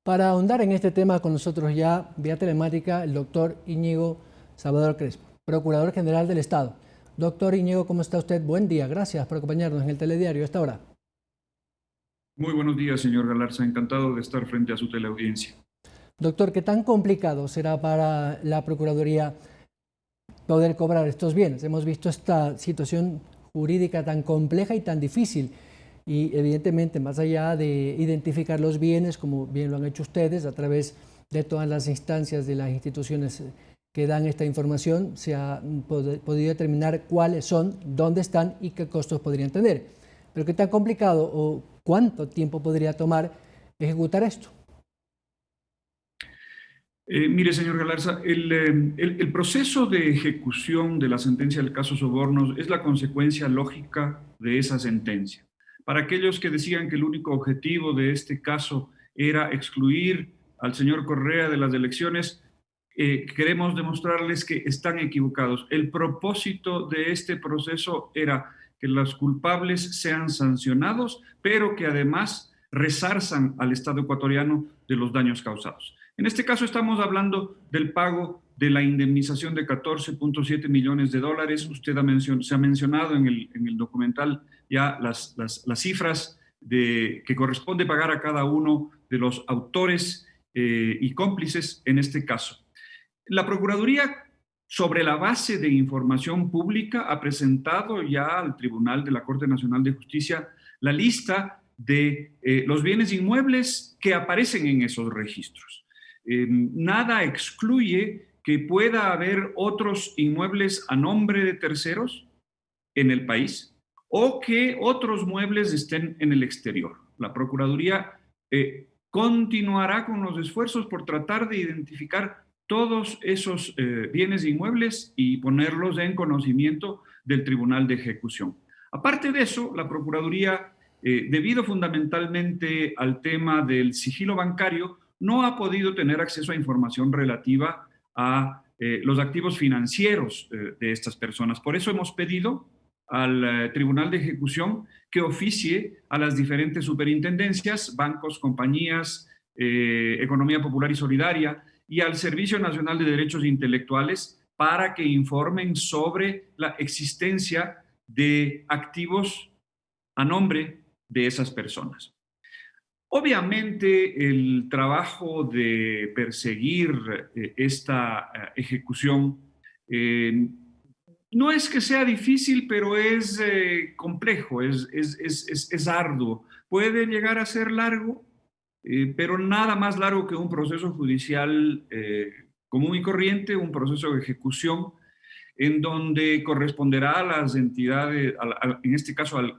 Para ahondar en este tema con nosotros ya vía telemática el doctor Íñigo Salvador Crespo, Procurador General del Estado. Doctor Íñigo, ¿cómo está usted? Buen día, gracias por acompañarnos en el Telediario a esta hora. Muy buenos días, señor Galarza. Encantado de estar frente a su teleaudiencia. Doctor, ¿qué tan complicado será para la Procuraduría poder cobrar estos bienes? Hemos visto esta situación jurídica tan compleja y tan difícil. Y evidentemente, más allá de identificar los bienes, como bien lo han hecho ustedes, a través de todas las instancias de las instituciones que dan esta información, se ha podido determinar cuáles son, dónde están y qué costos podrían tener. Pero qué tan complicado o cuánto tiempo podría tomar ejecutar esto. Mire, señor Galarza, el proceso de ejecución de la sentencia del caso Sobornos es la consecuencia lógica de esa sentencia. Para aquellos que decían que el único objetivo de este caso era excluir al señor Correa de las elecciones, queremos demostrarles que están equivocados. El propósito de este proceso era que los culpables sean sancionados, pero que además resarzan al Estado ecuatoriano de los daños causados. En este caso estamos hablando del pago de la indemnización de 14.7 millones de dólares. Usted se ha mencionado en el documental ya las cifras que corresponde pagar a cada uno de los autores y cómplices en este caso. La Procuraduría, sobre la base de información pública, ha presentado ya al Tribunal de la Corte Nacional de Justicia la lista de los bienes inmuebles que aparecen en esos registros. Nada excluye que pueda haber otros inmuebles a nombre de terceros en el país o que otros muebles estén en el exterior. La Procuraduría continuará con los esfuerzos por tratar de identificar todos esos bienes inmuebles y ponerlos en conocimiento del Tribunal de Ejecución. Aparte de eso, la Procuraduría, debido fundamentalmente al tema del sigilo bancario, no ha podido tener acceso a información relativa a los activos financieros de estas personas. Por eso hemos pedido al Tribunal de Ejecución que oficie a las diferentes superintendencias, bancos, compañías, Economía Popular y Solidaria y al Servicio Nacional de Derechos Intelectuales para que informen sobre la existencia de activos a nombre de esas personas. Obviamente, el trabajo de perseguir esta ejecución no es que sea difícil, pero es complejo, es arduo. Puede llegar a ser largo, pero nada más largo que un proceso judicial común y corriente, un proceso de ejecución en donde corresponderá a las entidades, en este caso al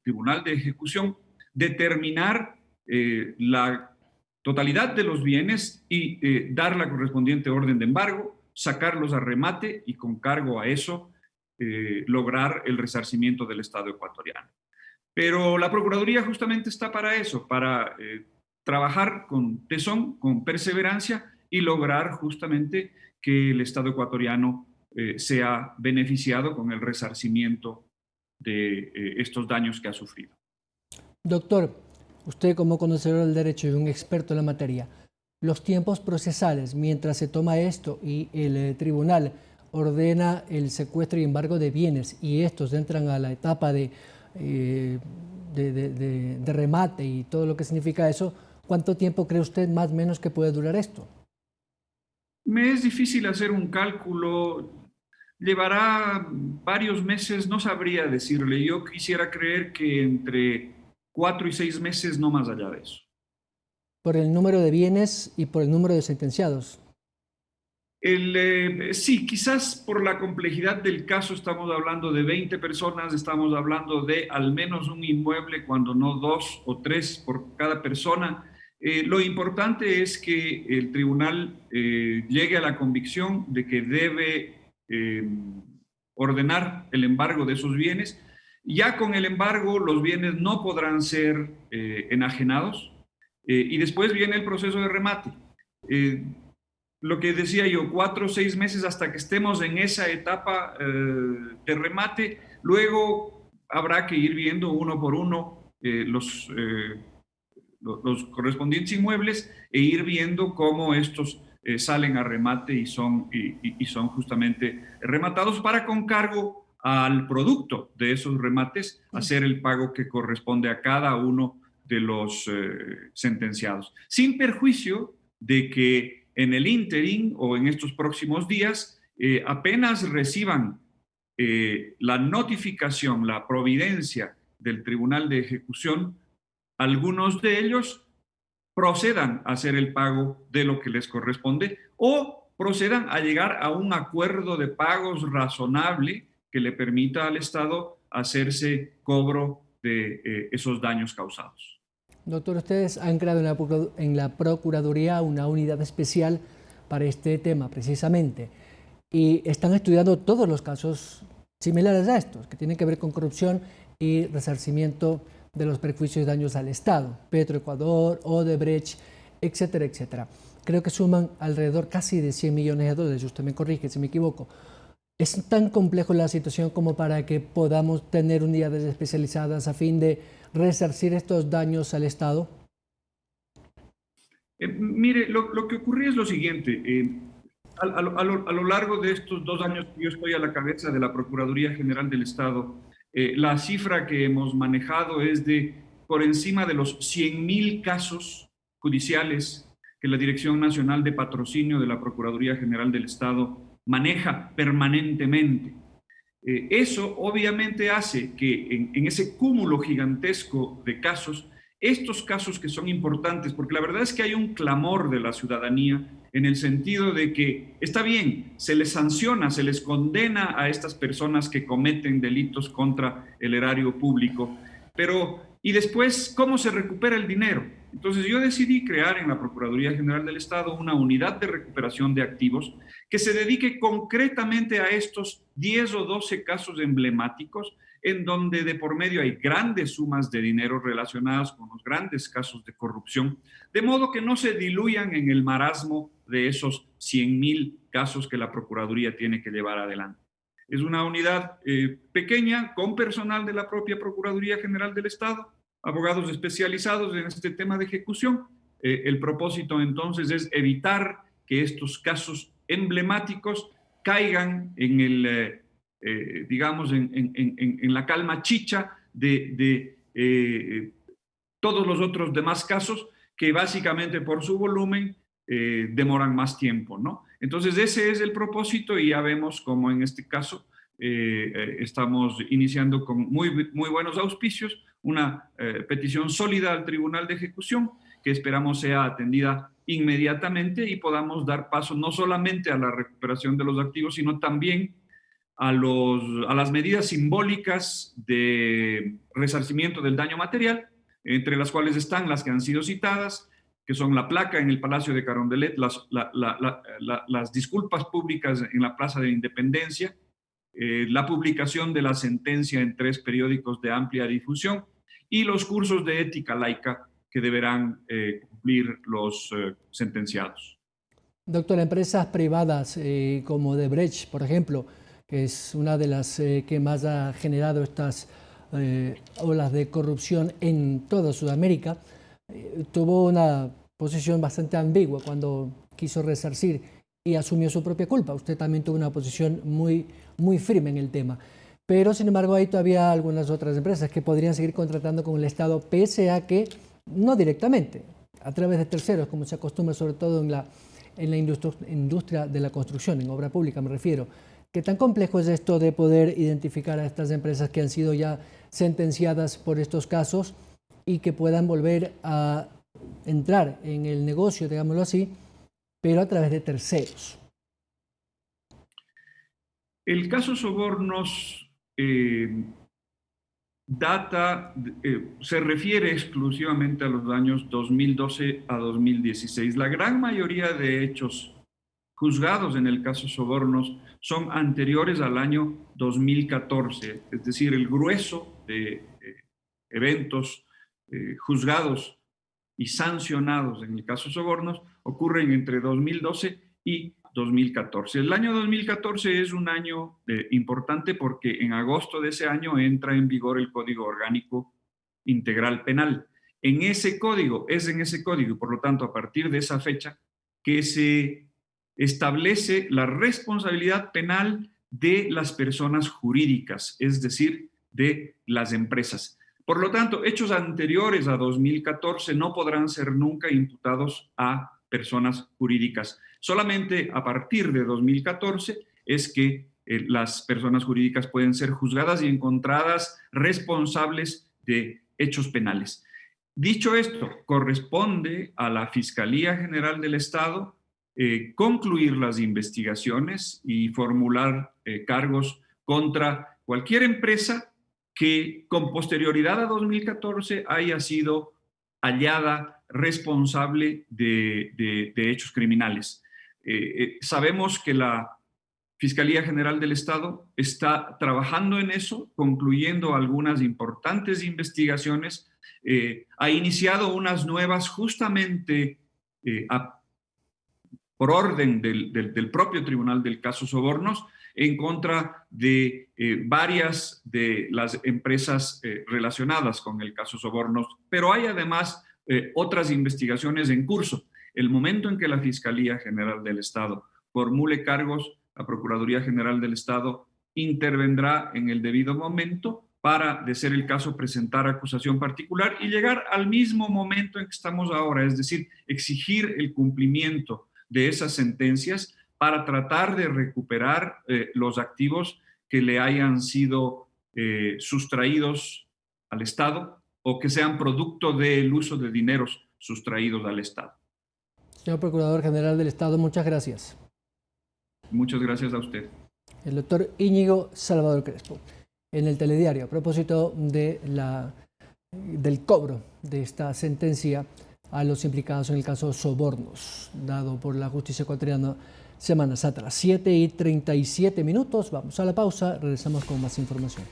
Tribunal de Ejecución, determinar la totalidad de los bienes y dar la correspondiente orden de embargo, sacarlos a remate y con cargo a eso lograr el resarcimiento del Estado ecuatoriano. Pero la Procuraduría justamente está para eso, para trabajar con tesón, con perseverancia y lograr justamente que el Estado ecuatoriano sea beneficiado con el resarcimiento de estos daños que ha sufrido. Doctor, usted como conocedor del derecho y un experto en la materia, los tiempos procesales mientras se toma esto y el tribunal ordena el secuestro y embargo de bienes y estos entran a la etapa de remate y todo lo que significa eso, ¿cuánto tiempo cree usted más o menos que puede durar esto? Me es difícil hacer un cálculo, llevará varios meses, no sabría decirle. Yo quisiera creer que entre 4 y 6 meses, no más allá de eso. Por el número de bienes y por el número de sentenciados. Sí, quizás por la complejidad del caso estamos hablando de 20 personas, estamos hablando de al menos un inmueble, cuando no 2 o 3 por cada persona. Lo importante es que el tribunal llegue a la convicción de que debe ordenar el embargo de esos bienes. Ya con el embargo los bienes no podrán ser enajenados y después viene el proceso de remate. Lo que decía yo, 4 o 6 meses hasta que estemos en esa etapa de remate. Luego habrá que ir viendo uno por uno los correspondientes inmuebles e ir viendo cómo estos salen a remate y son justamente rematados para, con cargo al producto de esos remates, hacer el pago que corresponde a cada uno de los sentenciados, sin perjuicio de que en el ínterin o en estos próximos días apenas reciban la notificación, la providencia del Tribunal de Ejecución, algunos de ellos procedan a hacer el pago de lo que les corresponde o procedan a llegar a un acuerdo de pagos razonable que le permita al Estado hacerse cobro de esos daños causados. Doctor, ustedes han creado en la Procuraduría una unidad especial para este tema, precisamente, y están estudiando todos los casos similares a estos, que tienen que ver con corrupción y resarcimiento de los perjuicios y daños al Estado, Petroecuador, Odebrecht, etcétera, etcétera. Creo que suman alrededor casi de 100 millones de dólares, usted me corrige si me equivoco. ¿Es tan complejo la situación como para que podamos tener unidades especializadas a fin de resarcir estos daños al Estado? Mire, lo que ocurrió es lo siguiente. A lo largo de estos 2 años que yo estoy a la cabeza de la Procuraduría General del Estado, la cifra que hemos manejado es de por encima de los 100.000 casos judiciales que la Dirección Nacional de Patrocinio de la Procuraduría General del Estado maneja permanentemente. Eso obviamente hace que en ese cúmulo gigantesco de casos, estos casos que son importantes, porque la verdad es que hay un clamor de la ciudadanía en el sentido de que está bien, se les sanciona, se les condena a estas personas que cometen delitos contra el erario público, pero ¿y después cómo se recupera el dinero? Entonces yo decidí crear en la Procuraduría General del Estado una unidad de recuperación de activos que se dedique concretamente a estos 10 o 12 casos emblemáticos en donde de por medio hay grandes sumas de dinero relacionadas con los grandes casos de corrupción, de modo que no se diluyan en el marasmo de esos 100.000 casos que la Procuraduría tiene que llevar adelante. Es una unidad pequeña, con personal de la propia Procuraduría General del Estado, abogados especializados en este tema de ejecución. El propósito entonces es evitar que estos casos emblemáticos caigan en el, digamos, en la calma chicha de todos los otros demás casos que básicamente por su volumen demoran más tiempo, ¿no? Entonces ese es el propósito y ya vemos como en este caso estamos iniciando con muy buenos auspicios una petición sólida al Tribunal de Ejecución que esperamos sea atendida inmediatamente y podamos dar paso no solamente a la recuperación de los activos, sino también a las medidas simbólicas de resarcimiento del daño material, entre las cuales están las que han sido citadas, que son la placa en el Palacio de Carondelet, las disculpas públicas en la Plaza de la Independencia, la publicación de la sentencia en 3 periódicos de amplia difusión y los cursos de ética laica que deberán cumplir los sentenciados. Doctor, empresas privadas como Odebrecht, por ejemplo, que es una de las que más ha generado estas olas de corrupción en toda Sudamérica, tuvo una posición bastante ambigua cuando quiso resarcir y asumió su propia culpa. Usted también tuvo una posición muy firme en el tema. Pero, sin embargo, hay todavía algunas otras empresas que podrían seguir contratando con el Estado, pese a que, no directamente, a través de terceros, como se acostumbra sobre todo en la industria de la construcción, en obra pública me refiero. ¿Qué tan complejo es esto de poder identificar a estas empresas que han sido ya sentenciadas por estos casos y que puedan volver a entrar en el negocio, digámoslo así, pero a través de terceros? El caso Sobornos se refiere exclusivamente a los años 2012 a 2016. La gran mayoría de hechos juzgados en el caso Sobornos son anteriores al año 2014, es decir, el grueso de eventos juzgados y sancionados en el caso Sobornos ocurren entre 2012 y 2014. El año 2014 es un año importante porque en agosto de ese año entra en vigor el Código Orgánico Integral Penal. en ese código, y por lo tanto a partir de esa fecha que se establece la responsabilidad penal de las personas jurídicas, es decir, de las empresas. Por lo tanto, hechos anteriores a 2014 no podrán ser nunca imputados a personas jurídicas. Solamente a partir de 2014 es que las personas jurídicas pueden ser juzgadas y encontradas responsables de hechos penales. Dicho esto, corresponde a la Fiscalía General del Estado concluir las investigaciones y formular cargos contra cualquier empresa que con posterioridad a 2014 haya sido hallada responsable de hechos criminales. Sabemos que la Fiscalía General del Estado está trabajando en eso, concluyendo algunas importantes investigaciones. Ha iniciado unas nuevas justamente por orden del propio Tribunal del Caso Sobornos en contra de varias de las empresas relacionadas con el caso Sobornos, pero hay además otras investigaciones en curso. El momento en que la Fiscalía General del Estado formule cargos, la Procuraduría General del Estado intervendrá en el debido momento para, de ser el caso, presentar acusación particular y llegar al mismo momento en que estamos ahora, es decir, exigir el cumplimiento de esas sentencias para tratar de recuperar los activos que le hayan sido sustraídos al Estado o que sean producto del uso de dineros sustraídos al Estado. Señor Procurador General del Estado, muchas gracias. Muchas gracias a usted. El doctor Íñigo Salvador Crespo, en el Telediario, a propósito de del cobro de esta sentencia a los implicados en el caso Sobornos, dado por la justicia ecuatoriana semanas atrás. 7:37. Vamos a la pausa, regresamos con más información.